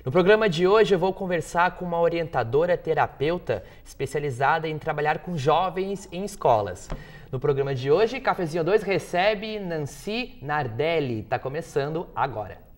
No programa de hoje eu vou conversar com uma orientadora terapeuta especializada em trabalhar com jovens em escolas. No programa de hoje, Cafezinho 2 recebe Nancy Nardelli. Tá começando agora.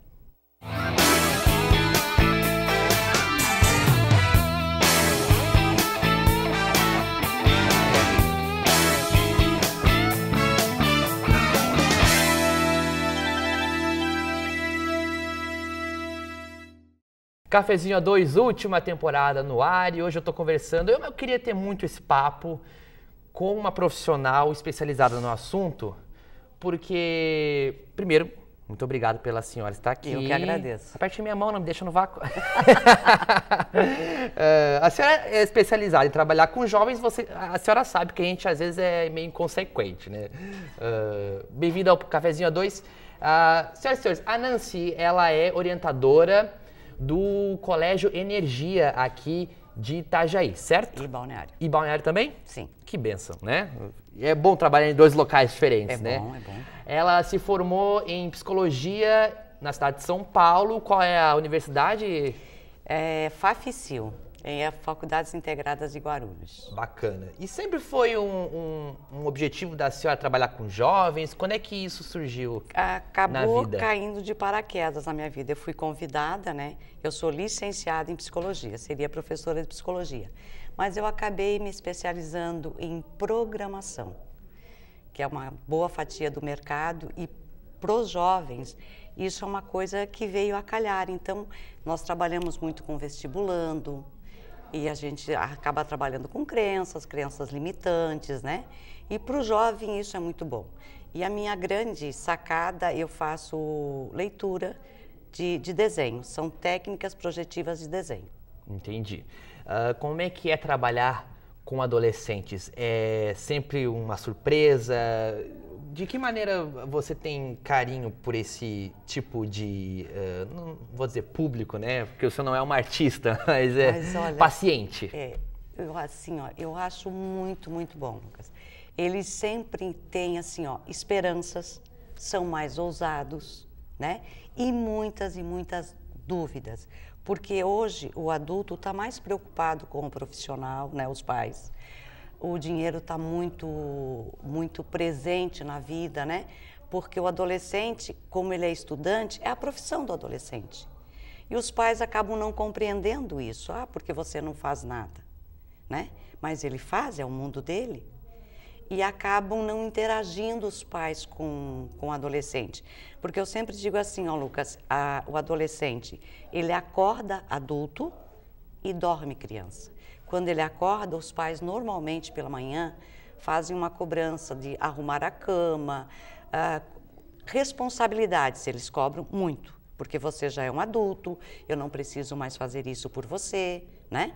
Cafezinho 2, última temporada no ar, e hoje eu estou conversando. Eu queria ter muito esse papo com uma profissional especializada no assunto, porque, primeiro, muito obrigado pela senhora estar aqui. Eu que agradeço. Aperte minha mão, não me deixa no vácuo. A senhora é especializada em trabalhar com jovens, a senhora sabe que a gente às vezes é meio inconsequente, né? Bem-vinda ao Cafezinho 2. Senhoras e senhores, a Nancy, ela é orientadora do Colégio Energia aqui de Itajaí, certo? E Balneário. E Balneário também? Sim. Que bênção, né? É bom trabalhar em dois locais diferentes, É né? bom, é bom. Ela se formou em psicologia na cidade de São Paulo. Qual é a universidade? É FAFCIL, é a Faculdades Integradas de Guarulhos. Bacana. E sempre foi um objetivo da senhora trabalhar com jovens? Quando é que isso surgiu Acabou na vida? caindo de paraquedas na minha vida. Eu fui convidada, né? Eu sou licenciada em psicologia, seria professora de psicologia. Mas eu acabei me especializando em programação, que é uma boa fatia do mercado, e para os jovens isso é uma coisa que veio a calhar. Então, nós trabalhamos muito com vestibulando, e a gente acaba trabalhando com crenças limitantes, né? E para o jovem isso é muito bom. E a minha grande sacada, eu faço leitura de desenho, são técnicas projetivas de desenho. Entendi. Como é que é trabalhar com adolescentes? É sempre uma surpresa? De que maneira você tem carinho por esse tipo de, não vou dizer público, né? Porque o senhor não é uma artista, mas olha, paciente. Eu acho muito, muito bom, Lucas. Eles sempre têm, assim, ó, esperanças, são mais ousados, né? E muitas dúvidas. Porque hoje o adulto está mais preocupado com o profissional, né? Os pais. O dinheiro está muito presente na vida, né? Porque o adolescente, como ele é estudante, é a profissão do adolescente. E os pais acabam não compreendendo isso. Porque você não faz nada, né? Mas ele faz, é o mundo dele. E acabam não interagindo os pais com o adolescente. Porque eu sempre digo assim, ó, Lucas, o adolescente, ele acorda adulto e dorme criança. Quando ele acorda, os pais normalmente pela manhã fazem uma cobrança de arrumar a cama, responsabilidades, eles cobram muito, porque você já é um adulto, eu não preciso mais fazer isso por você, né?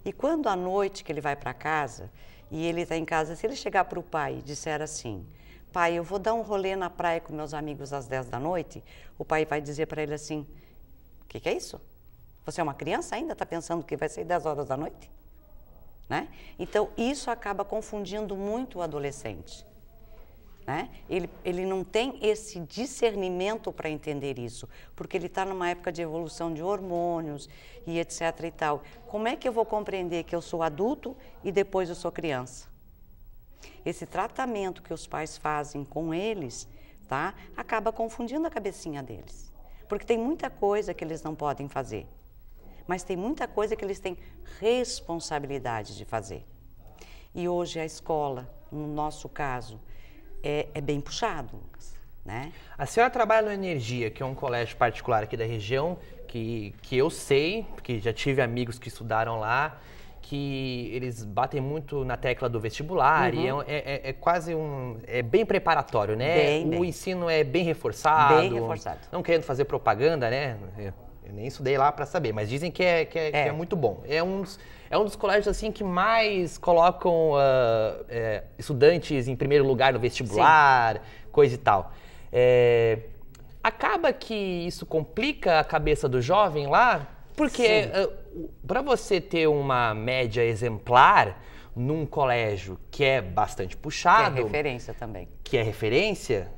E quando à noite que ele vai para casa, e ele está em casa, se ele chegar para o pai e disser assim, pai, eu vou dar um rolê na praia com meus amigos às 10 da noite, o pai vai dizer para ele assim, o que é isso? Você é uma criança ainda? Está pensando que vai ser 10 horas da noite? Né? Então, isso acaba confundindo muito o adolescente. Né? Ele não tem esse discernimento para entender isso, porque ele está numa época de evolução de hormônios e etc. e tal. Como é que eu vou compreender que eu sou adulto e depois eu sou criança? Esse tratamento que os pais fazem com eles, tá, acaba confundindo a cabecinha deles. Porque tem muita coisa que eles não podem fazer. Mas tem muita coisa que eles têm responsabilidade de fazer. E hoje a escola, no nosso caso, é bem puxado, Lucas, né? A senhora trabalha no Energia, que é um colégio particular aqui da região, que eu sei, porque já tive amigos que estudaram lá, que eles batem muito na tecla do vestibular, e é quase é bem preparatório, né? O ensino é bem reforçado. Bem reforçado. Não querendo fazer propaganda, né? Eu nem estudei lá para saber, mas dizem que é muito bom. É um dos colégios assim que mais colocam estudantes em primeiro lugar no vestibular, sim, coisa e tal. Acaba que isso complica a cabeça do jovem lá, porque para você ter uma média exemplar num colégio que é bastante puxado... Que é referência também. Que é referência,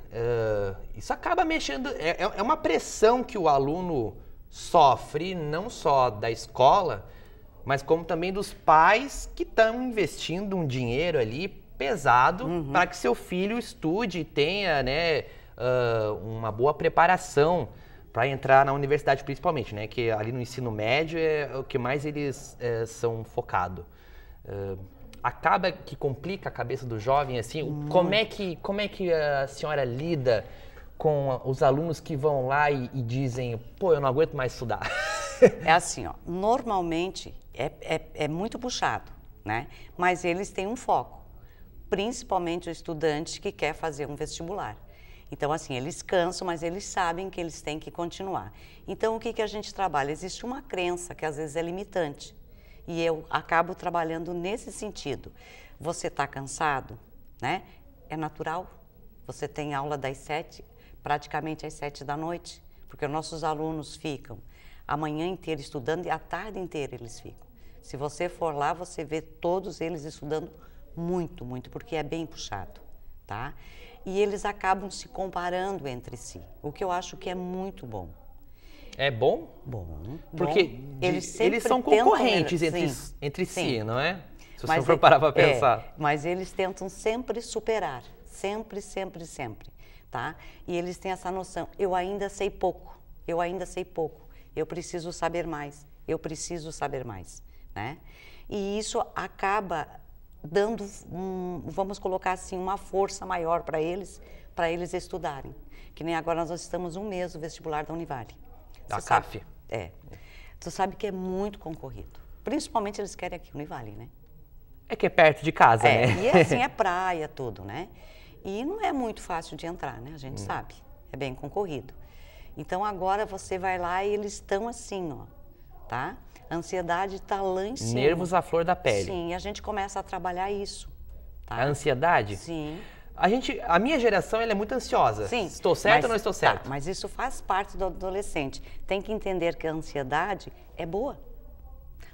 isso acaba mexendo... É uma pressão que o aluno sofre não só da escola, mas como também dos pais que estão investindo um dinheiro ali pesado para que seu filho estude e tenha, né, uma boa preparação para entrar na universidade principalmente, né? Que ali no ensino médio é o que mais eles são focados. Acaba que complica a cabeça do jovem, assim. Como é que a senhora lida com os alunos que vão lá e dizem, pô, eu não aguento mais estudar? É assim, ó, normalmente é muito puxado, né? Mas eles têm um foco, principalmente o estudante que quer fazer um vestibular. Então, assim, eles cansam, mas eles sabem que eles têm que continuar. Então, o que a gente trabalha? Existe uma crença que às vezes é limitante. E eu acabo trabalhando nesse sentido. Você está cansado, né? É natural. Você tem aula das 7, praticamente às 7 da noite, porque os nossos alunos ficam a manhã inteira estudando e a tarde inteira eles ficam. Se você for lá, você vê todos eles estudando muito, muito, porque é bem puxado, tá? E eles acabam se comparando entre si, o que eu acho que é muito bom. É bom? Bom. Porque eles são concorrentes entre si, não é? Se você for parar para pensar. Mas eles tentam sempre superar, sempre, sempre, sempre, tá? E eles têm essa noção, eu ainda sei pouco, eu preciso saber mais, né? E isso acaba dando, vamos colocar assim, uma força maior para eles estudarem. Que nem agora nós estamos um mês no vestibular da Univale. Da CAF. Tu sabe que é muito concorrido. Principalmente eles querem aqui Univale, né? É que é perto de casa, né? E assim, é praia, tudo, né? E não é muito fácil de entrar, né? A gente sabe, é bem concorrido. Então agora você vai lá e eles estão assim, ó, tá? A ansiedade está lá em cima. Nervos à flor da pele. Sim, e a gente começa a trabalhar isso. Tá? A ansiedade? Sim. A minha geração ela é muito ansiosa. Sim. Estou certo ou não estou certo? Tá, mas isso faz parte do adolescente. Tem que entender que a ansiedade é boa.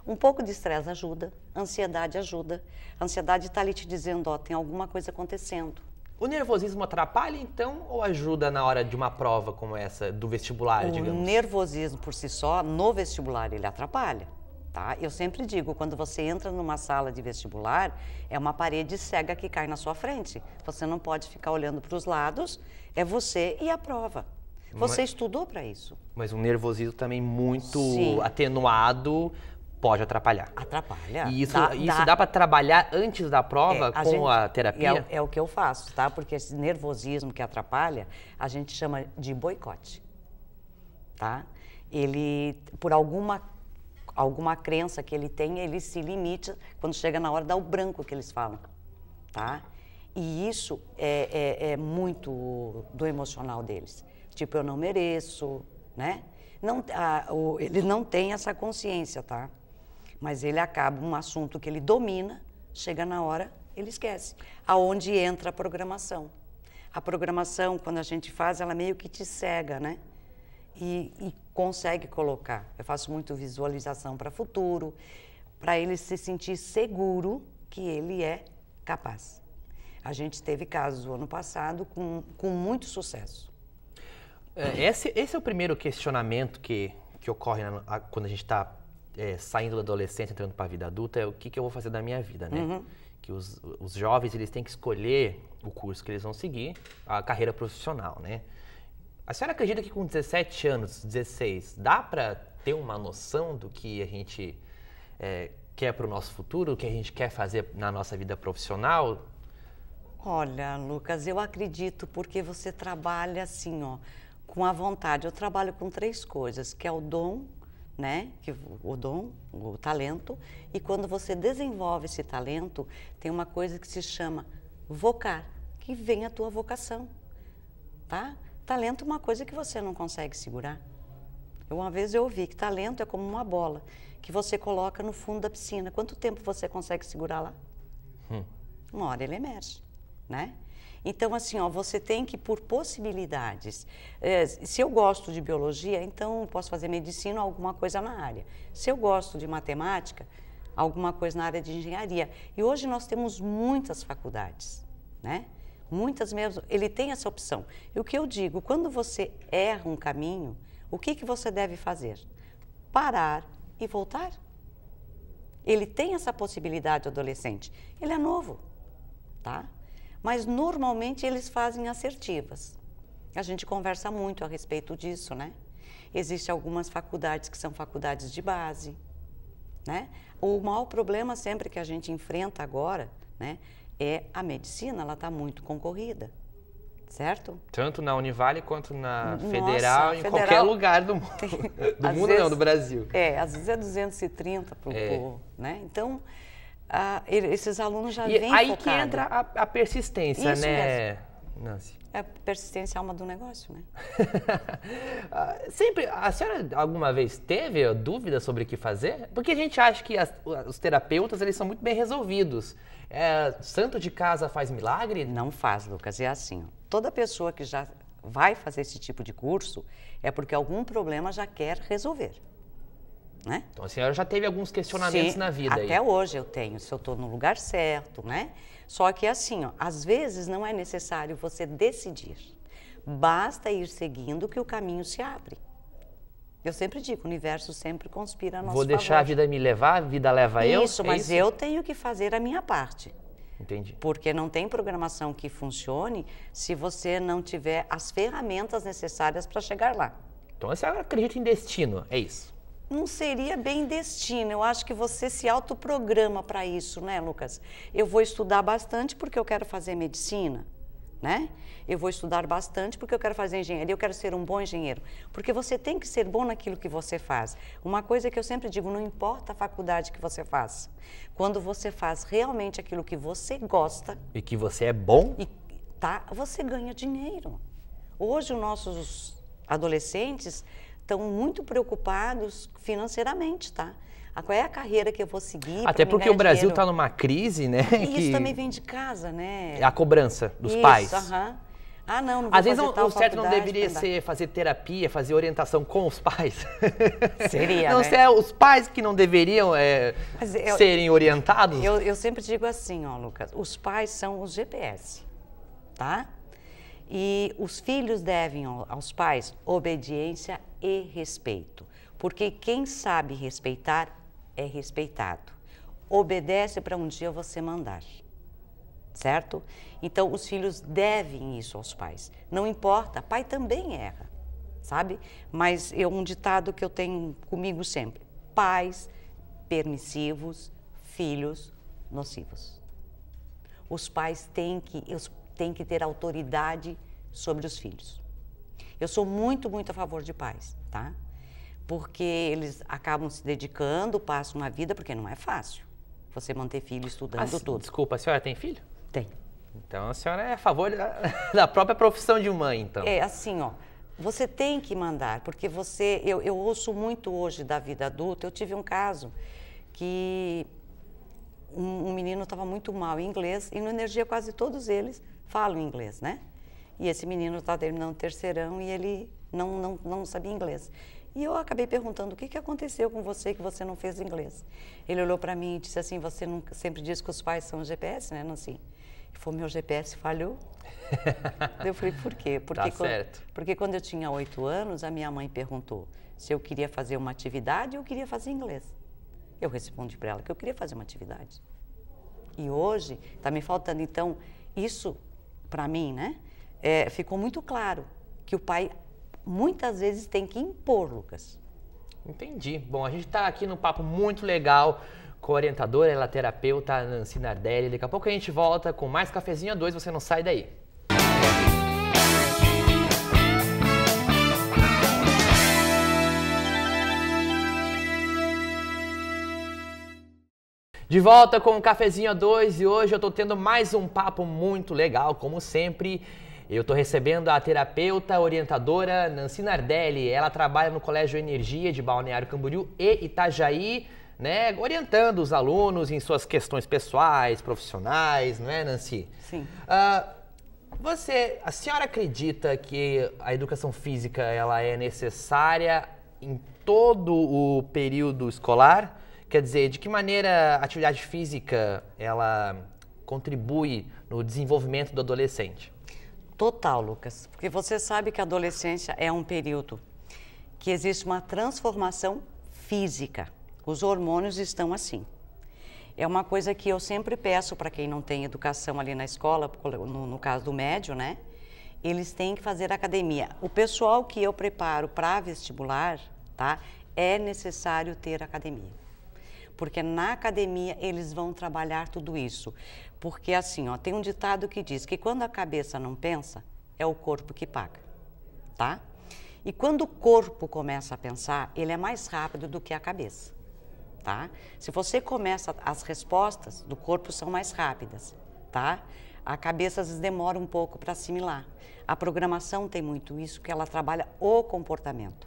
Um pouco de estresse ajuda, a ansiedade ajuda. A ansiedade está ali te dizendo, ó, tem alguma coisa acontecendo. O nervosismo atrapalha, então, ou ajuda na hora de uma prova como essa, do vestibular, digamos? O nervosismo, por si só, no vestibular, ele atrapalha, tá? Eu sempre digo, quando você entra numa sala de vestibular, é uma parede cega que cai na sua frente. Você não pode ficar olhando para os lados, é você e a prova. Você estudou para isso. Mas um nervosismo também muito Sim. atenuado pode atrapalhar. Atrapalha. E isso dá para trabalhar antes da prova a terapia? É o que eu faço, tá? Porque esse nervosismo que atrapalha, a gente chama de boicote, tá? Ele, por alguma crença que ele tem, ele se limita, quando chega na hora, dá o branco que eles falam, tá? E isso é muito do emocional deles. Tipo, eu não mereço, né? Ele não tem essa consciência, tá? Mas ele acaba um assunto que ele domina, chega na hora, ele esquece. Aonde entra a programação. A programação, quando a gente faz, ela meio que te cega, né? E consegue colocar. Eu faço muito visualização para futuro, para ele se sentir seguro que ele é capaz. A gente teve casos no ano passado com muito sucesso. Esse é o primeiro questionamento que ocorre quando a gente está saindo da adolescência, entrando para a vida adulta, é o que eu vou fazer da minha vida, né? Que os jovens, eles têm que escolher o curso que eles vão seguir, a carreira profissional, né? A senhora acredita que com 17 anos, 16, dá para ter uma noção do que a gente quer para o nosso futuro, o que a gente quer fazer na nossa vida profissional? Olha, Lucas, eu acredito porque você trabalha assim, ó, com a vontade. Eu trabalho com 3 coisas, que é o dom, né? O talento. E quando você desenvolve esse talento, tem uma coisa que se chama vocar, que vem a tua vocação, tá? Talento é uma coisa que você não consegue segurar. Uma vez eu ouvi que talento é como uma bola que você coloca no fundo da piscina. Quanto tempo você consegue segurar lá? Uma hora ele emerge, né? Então, assim, ó, você tem que, por possibilidades, se eu gosto de biologia, então posso fazer medicina ou alguma coisa na área. Se eu gosto de matemática, alguma coisa na área de engenharia. E hoje nós temos muitas faculdades, né? Muitas mesmo, ele tem essa opção. E o que eu digo, quando você erra um caminho, o que você deve fazer? parar e voltar. Ele tem essa possibilidade, o adolescente. Ele é novo, tá? Mas normalmente eles fazem assertivas. A gente conversa muito a respeito disso, né? Existem algumas faculdades que são faculdades de base, né? O maior problema sempre que a gente enfrenta agora, né, é a medicina, ela está muito concorrida, certo? Tanto na Univale quanto na Nossa, Federal, em qualquer lugar do mundo. Do mundo vezes, não, do Brasil. Às vezes é 230 para o né? Então, esses alunos já vêm aí focados. que entra a persistência, Isso né, mesmo. Nancy? É a persistência é a alma do negócio, né? Sempre, a senhora alguma vez teve dúvida sobre o que fazer? Porque a gente acha que os terapeutas, eles são muito bem resolvidos. Santo de casa faz milagre? Não faz, Lucas. É assim, ó, toda pessoa que já vai fazer esse tipo de curso é porque algum problema já quer resolver, né? Então a senhora já teve alguns questionamentos na vida aí. Até hoje eu tenho, se eu estou no lugar certo, né? Só que assim, ó, às vezes não é necessário você decidir. Basta ir seguindo que o caminho se abre. Eu sempre digo, o universo sempre conspira a nosso favor. Vou deixar a vida me levar, a vida leva eu? Isso, mas eu tenho que fazer a minha parte. Entendi. Porque não tem programação que funcione se você não tiver as ferramentas necessárias para chegar lá. Então a senhora acredita em destino, é isso? Não seria bem destino, eu acho que você se autoprograma para isso, né, Lucas? Eu vou estudar bastante porque eu quero fazer medicina, né? Eu vou estudar bastante porque eu quero fazer engenharia, eu quero ser um bom engenheiro. Porque você tem que ser bom naquilo que você faz. Uma coisa que eu sempre digo, não importa a faculdade que você faz. Quando você faz realmente aquilo que você gosta... E que você é bom? Você ganha dinheiro. Hoje os nossos adolescentes estão muito preocupados financeiramente, tá? Qual é a carreira que eu vou seguir? Até porque o Brasil está numa crise, né? E isso também vem de casa, né? A cobrança dos pais. Não vou Às vezes fazer tal o certo não faculdade, deveria ser fazer terapia, fazer orientação com os pais. Seria, não, né? Os pais que não deveriam serem orientados? Eu sempre digo assim, ó, Lucas, os pais são os GPS, tá? E os filhos devem aos pais obediência e respeito. Porque quem sabe respeitar é respeitado. Obedece para um dia você mandar. Certo? Então, os filhos devem isso aos pais. Não importa, pai também erra, sabe? Mas um ditado que eu tenho comigo sempre. Pais permissivos, filhos nocivos. Os pais têm que ter autoridade sobre os filhos. Eu sou muito, muito a favor de pais, tá? Porque eles acabam se dedicando, passam uma vida, porque não é fácil você manter filho estudando tudo. Desculpa, a senhora tem filho? Tem. Então a senhora é a favor da própria profissão de mãe, então. É assim, ó, você tem que mandar, porque eu ouço muito hoje da vida adulta. Eu tive um caso que um menino estava muito mal em inglês e no Energia quase todos eles falam inglês, né? E esse menino estava terminando o terceirão e ele não sabia inglês. E eu acabei perguntando, o que aconteceu com você que você não fez inglês? Ele olhou para mim e disse assim, você nunca, sempre diz que os pais são GPS, né, Nancy? Ele falou, meu GPS falhou. Eu falei, por quê? Porque quando eu tinha 8 anos, a minha mãe perguntou se eu queria fazer uma atividade ou eu queria fazer inglês. Eu respondi para ela que eu queria fazer uma atividade. E hoje está me faltando. Então, isso, para mim, né, ficou muito claro que o pai muitas vezes tem que impor, Lucas. Entendi. Bom, a gente está aqui num papo muito legal com a orientadora, ela é terapeuta Nancy Nardelli. Daqui a pouco a gente volta com mais Cafezinho a 2, você não sai daí. De volta com o Cafezinho a 2 e hoje eu estou tendo mais um papo muito legal, como sempre. Eu estou recebendo a terapeuta orientadora Nancy Nardelli. Ela trabalha no Colégio Energia de Balneário Camboriú e Itajaí, né, orientando os alunos em suas questões pessoais, profissionais, não é, Nancy? Sim. A senhora acredita que a educação física ela é necessária em todo o período escolar? Quer dizer, de que maneira a atividade física ela contribui no desenvolvimento do adolescente? Total, Lucas, porque você sabe que a adolescência é um período que existe uma transformação física. Os hormônios estão assim. É uma coisa que eu sempre peço para quem não tem educação ali na escola, no caso do médio, né? Eles têm que fazer academia. O pessoal que eu preparo para vestibular, tá? É necessário ter academia. Porque na academia eles vão trabalhar tudo isso. Porque assim, ó, tem um ditado que diz que quando a cabeça não pensa, é o corpo que paga, tá? E quando o corpo começa a pensar, ele é mais rápido do que a cabeça, tá? Se você começa, as respostas do corpo são mais rápidas, tá? A cabeça às vezes demora um pouco para assimilar. A programação tem muito isso, que ela trabalha o comportamento,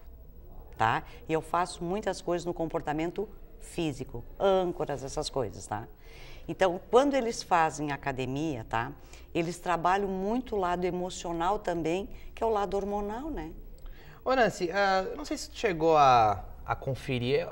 tá? E eu faço muitas coisas no comportamento físico, âncoras, essas coisas, tá? Então, quando eles fazem academia, tá? Eles trabalham muito o lado emocional também, que é o lado hormonal, né? Ô, Nancy, não sei se tu chegou a conferir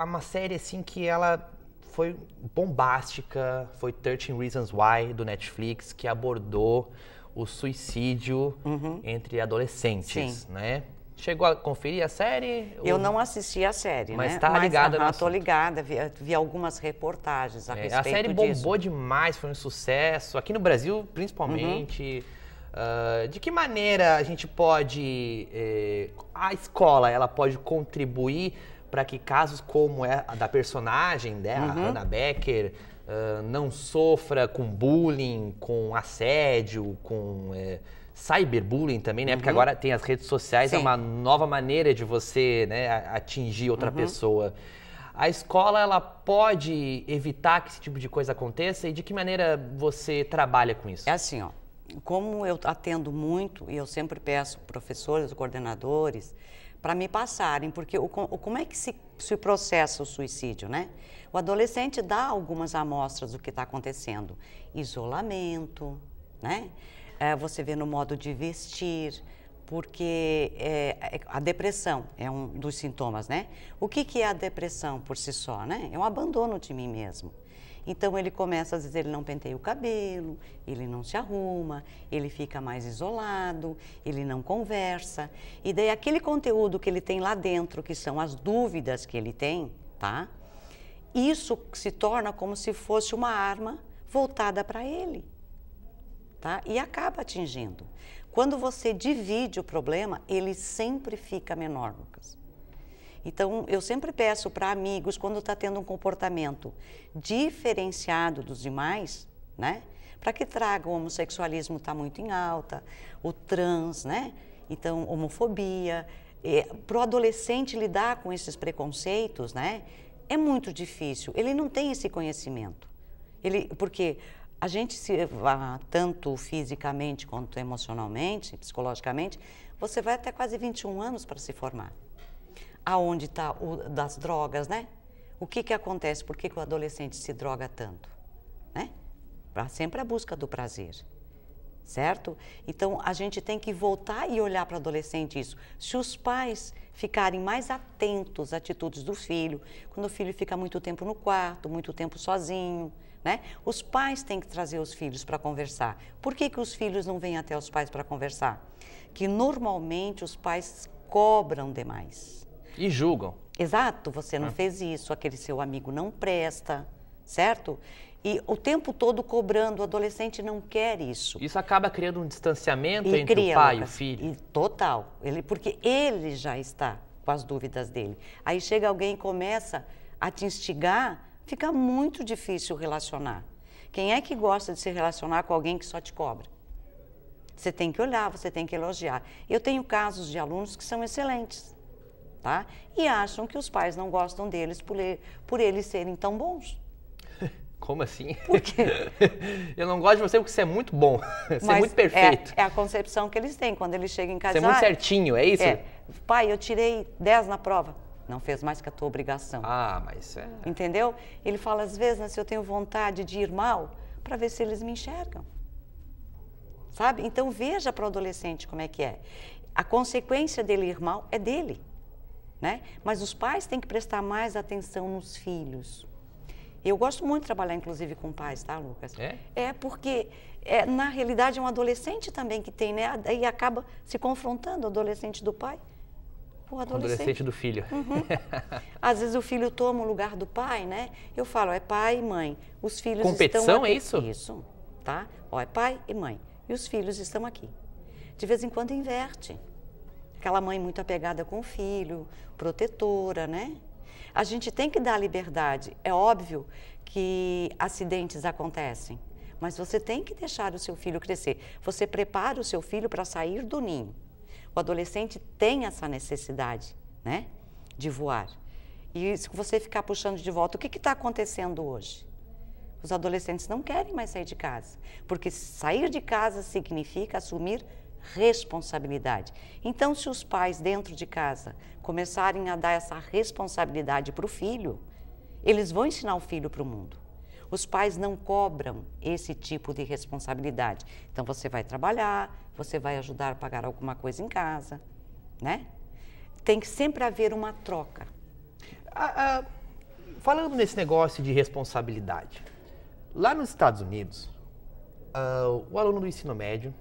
uma série assim que ela foi bombástica, foi 13 Reasons Why, do Netflix, que abordou o suicídio entre adolescentes, né? Chegou a conferir a série? Eu não assisti a série, mas né? Tá ligada no Estou ligada, vi algumas reportagens a respeito disso. A série bombou demais, foi um sucesso, aqui no Brasil principalmente. De que maneira a gente pode, a escola, ela pode contribuir para que casos como a da personagem, né, a Hannah Becker, não sofra com bullying, com assédio, com cyberbullying também, né? Porque agora tem as redes sociais, Sim. É uma nova maneira de você, né, atingir outra pessoa. A escola, ela pode evitar que esse tipo de coisa aconteça e de que maneira você trabalha com isso? É assim, ó, como eu atendo muito e eu sempre peço professores, coordenadores, para me passarem, porque como é que se processa o suicídio, né? O adolescente dá algumas amostras do que está acontecendo. Isolamento, né? Você vê no modo de vestir, porque a depressão é um dos sintomas, né? O que é a depressão por si só, né? É um abandono de mim mesmo. Então ele começa, às vezes ele não penteia o cabelo, ele não se arruma, ele fica mais isolado, ele não conversa. E daí aquele conteúdo que ele tem lá dentro, que são as dúvidas que ele tem, tá? Isso se torna como se fosse uma arma voltada para ele, tá? E acaba atingindo. Quando você divide o problema, ele sempre fica menor, Lucas. Então, eu sempre peço para amigos, quando está tendo um comportamento diferenciado dos demais, né? Para que tragam o homossexualismo está muito em alta, o trans, né? Então, homofobia. Para o adolescente lidar com esses preconceitos, né? É muito difícil. Ele não tem esse conhecimento. Porque a gente, tanto fisicamente quanto emocionalmente, psicologicamente, você vai até quase 21 anos para se formar. Aonde está das drogas, né? O que acontece? Por que o adolescente se droga tanto? Né? Sempre a busca do prazer, certo? Então, a gente tem que voltar e olhar para o adolescente isso. Se os pais ficarem mais atentos às atitudes do filho, quando o filho fica muito tempo no quarto, muito tempo sozinho, né? Os pais têm que trazer os filhos para conversar. Por que os filhos não vêm até os pais para conversar? Que normalmente os pais cobram demais. E julgam. Exato, você não fez isso, aquele seu amigo não presta, certo? E o tempo todo cobrando, o adolescente não quer isso. Isso acaba criando um distanciamento E entre cria, o pai Lucas, e o filho. Total, porque ele já está com as dúvidas dele. Aí chega alguém e começa a te instigar, fica muito difícil relacionar. Quem é que gosta de se relacionar com alguém que só te cobra? Você tem que olhar, você tem que elogiar. Eu tenho casos de alunos que são excelentes. Tá? E acham que os pais não gostam deles por eles serem tão bons. Como assim? Por quê? Eu não gosto de você porque você é muito bom, você é muito perfeito. É a concepção que eles têm quando eles chegam em casa. Você é muito certinho, é isso? Pai, eu tirei 10 na prova. Não fez mais que a tua obrigação. Ah, mas Entendeu? Ele fala, às vezes, né, se eu tenho vontade de ir mal, para ver se eles me enxergam. Sabe? Então, veja para o adolescente como é que é. A consequência dele ir mal é dele. Né? Mas os pais têm que prestar mais atenção nos filhos. Eu gosto muito de trabalhar, inclusive, com pais, tá, Lucas? Porque, na realidade, é um adolescente também que tem, né? Aí acaba se confrontando o adolescente do pai. Com o adolescente do filho. Às vezes o filho toma o lugar do pai, né? Eu falo, é pai e mãe. Os filhos competição, estão aqui. É isso? Isso, tá? Ó, é pai e mãe. E os filhos estão aqui. De vez em quando inverte. Aquela mãe muito apegada com o filho, protetora, né? A gente tem que dar liberdade. É óbvio que acidentes acontecem, mas você tem que deixar o seu filho crescer. Você prepara o seu filho para sair do ninho. O adolescente tem essa necessidade, né, de voar. E se você ficar puxando de volta, o que está acontecendo hoje? Os adolescentes não querem mais sair de casa, porque sair de casa significa assumir responsabilidade. Então, se os pais dentro de casa começarem a dar essa responsabilidade para o filho, eles vão ensinar o filho para o mundo. Os pais não cobram esse tipo de responsabilidade. Então, você vai trabalhar, você vai ajudar a pagar alguma coisa em casa, né? Tem que sempre haver uma troca. Falando nesse negócio de responsabilidade, lá nos Estados Unidos, o aluno do ensino médio,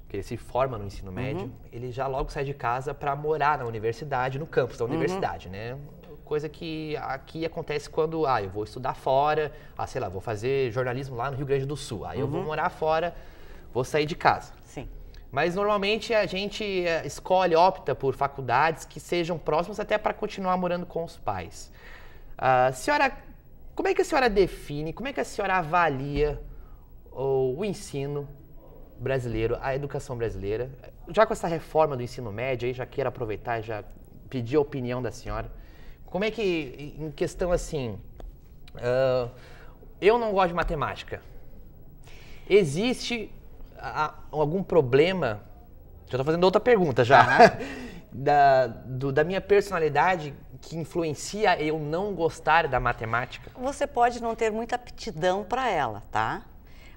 que ele se forma no ensino médio, ele já logo sai de casa para morar na universidade, no campus da universidade, né? Coisa que aqui acontece quando, eu vou estudar fora, sei lá, vou fazer jornalismo lá no Rio Grande do Sul, aí eu vou morar fora, vou sair de casa. Sim. Mas normalmente a gente escolhe, opta por faculdades que sejam próximas até para continuar morando com os pais. Como é que a senhora define, como é que a senhora avalia o ensino brasileiro, a educação brasileira? Já com essa reforma do ensino médio, aí já quero aproveitar e já pedir a opinião da senhora. Como é que, em questão assim, eu não gosto de matemática. Existe algum problema, já estou fazendo outra pergunta já, da minha personalidade que influencia eu não gostar da matemática? Você pode não ter muita aptidão para ela, tá?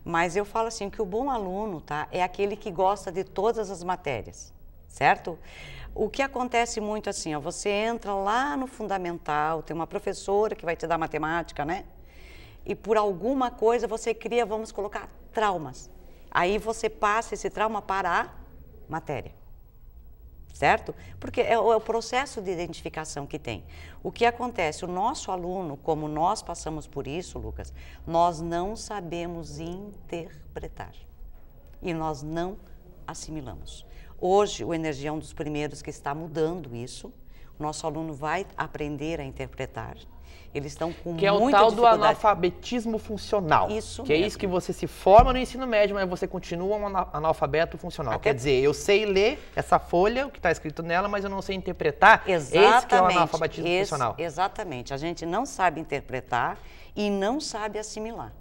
Mas eu falo assim, que o bom aluno, tá, é aquele que gosta de todas as matérias, certo? O que acontece muito assim, você entra lá no fundamental, tem uma professora que vai te dar matemática, né? E por alguma coisa você cria, vamos colocar, traumas. Aí você passa esse trauma para a matéria, certo? Porque é o processo de identificação que tem. O que acontece? O nosso aluno, como nós passamos por isso, Lucas, nós não sabemos interpretar e nós não assimilamos. Hoje, o Energia é um dos primeiros que está mudando isso. O nosso aluno vai aprender a interpretar. Eles estão com muita dificuldade. Que é o tal do analfabetismo funcional. Isso que mesmo. É isso que você se forma no ensino médio, mas você continua um analfabeto funcional. Quer dizer, eu sei ler essa folha, o que está escrito nela, mas eu não sei interpretar. Exatamente. Esse que é o analfabetismo funcional. Exatamente. A gente não sabe interpretar e não sabe assimilar.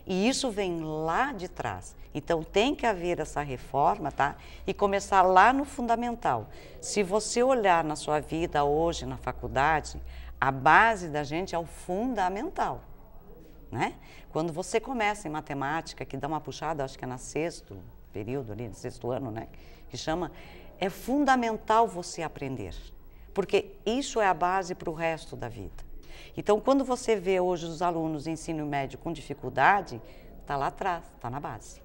E isso vem lá de trás. Então, tem que haver essa reforma, tá? E começar lá no fundamental. Se você olhar na sua vida hoje, na faculdade, a base da gente é o fundamental, né? Quando você começa em matemática, que dá uma puxada, acho que é no sexto período ali, no sexto ano, né? Que chama, é fundamental você aprender, porque isso é a base para o resto da vida. Então, quando você vê hoje os alunos de ensino médio com dificuldade, está lá atrás, está na base.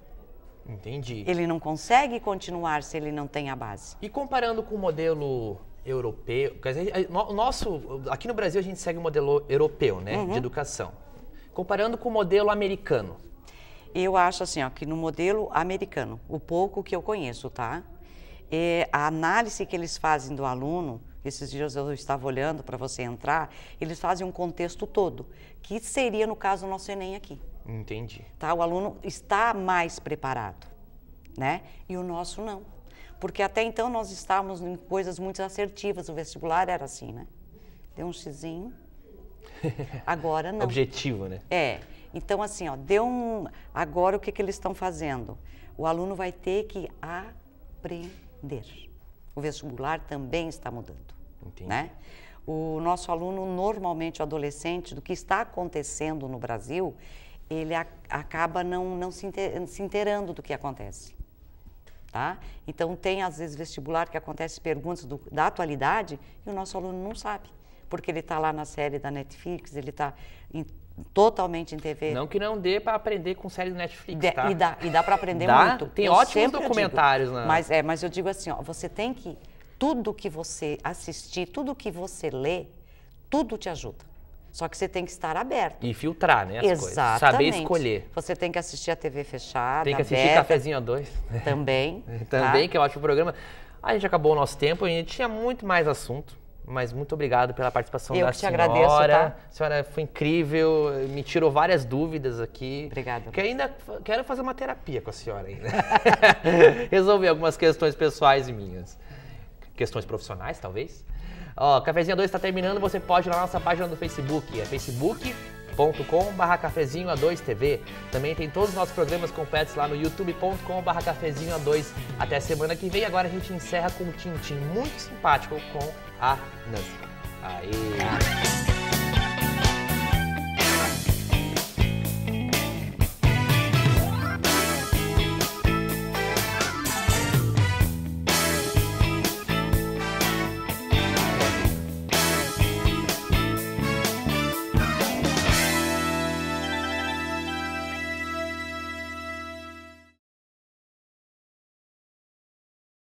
Entendi. Ele não consegue continuar se ele não tem a base. E comparando com o modelo europeu, quer dizer, aqui no Brasil a gente segue o modelo europeu, né, de educação. Comparando com o modelo americano. Eu acho assim, ó, que no modelo americano, o pouco que eu conheço, tá? A análise que eles fazem do aluno, esses dias eu estava olhando para você entrar, eles fazem um contexto todo, que seria no caso o nosso Enem aqui. Entendi. Tá? O aluno está mais preparado, né? E o nosso não. Porque até então nós estávamos em coisas muito assertivas, o vestibular era assim, né? Deu um xizinho, agora não. Objetivo, né? Então assim, ó, agora o que eles estão fazendo? O aluno vai ter que aprender. O vestibular também está mudando, entendi, né? O nosso aluno, normalmente o adolescente, do que está acontecendo no Brasil, ele acaba não se inteirando do que acontece. Tá? Então, tem às vezes vestibular que acontece perguntas da atualidade e o nosso aluno não sabe, porque ele está lá na série da Netflix, ele está totalmente em TV. Não que não dê para aprender com série da Netflix, tá? E dá para aprender muito. Tem ótimos documentários. Mas eu digo assim, ó, você tem que Tudo que você assistir, tudo que você lê, tudo te ajuda. Só que você tem que estar aberto. E filtrar, né, as coisas. Exatamente. Saber escolher. Você tem que assistir a TV fechada, Tem que assistir aberta. Cafezinho A2. Também. Também, tá? que é um ótimo programa. A gente acabou o nosso tempo, a gente tinha muito mais assunto, mas muito obrigado pela participação da senhora. Eu que te agradeço, tá? A senhora foi incrível, me tirou várias dúvidas aqui. Obrigada. Que ainda quero fazer uma terapia com a senhora ainda. Resolver algumas questões pessoais minhas. Questões profissionais, talvez. Ó, Cafezinho A2 está terminando, você pode ir lá na nossa página do Facebook, é facebook.com/cafezinho-a2tv. Também tem todos os nossos programas completos lá no youtube.com/cafezinho-a2. Até semana que vem. Agora a gente encerra com um tintim muito simpático com a Nancy. Aê!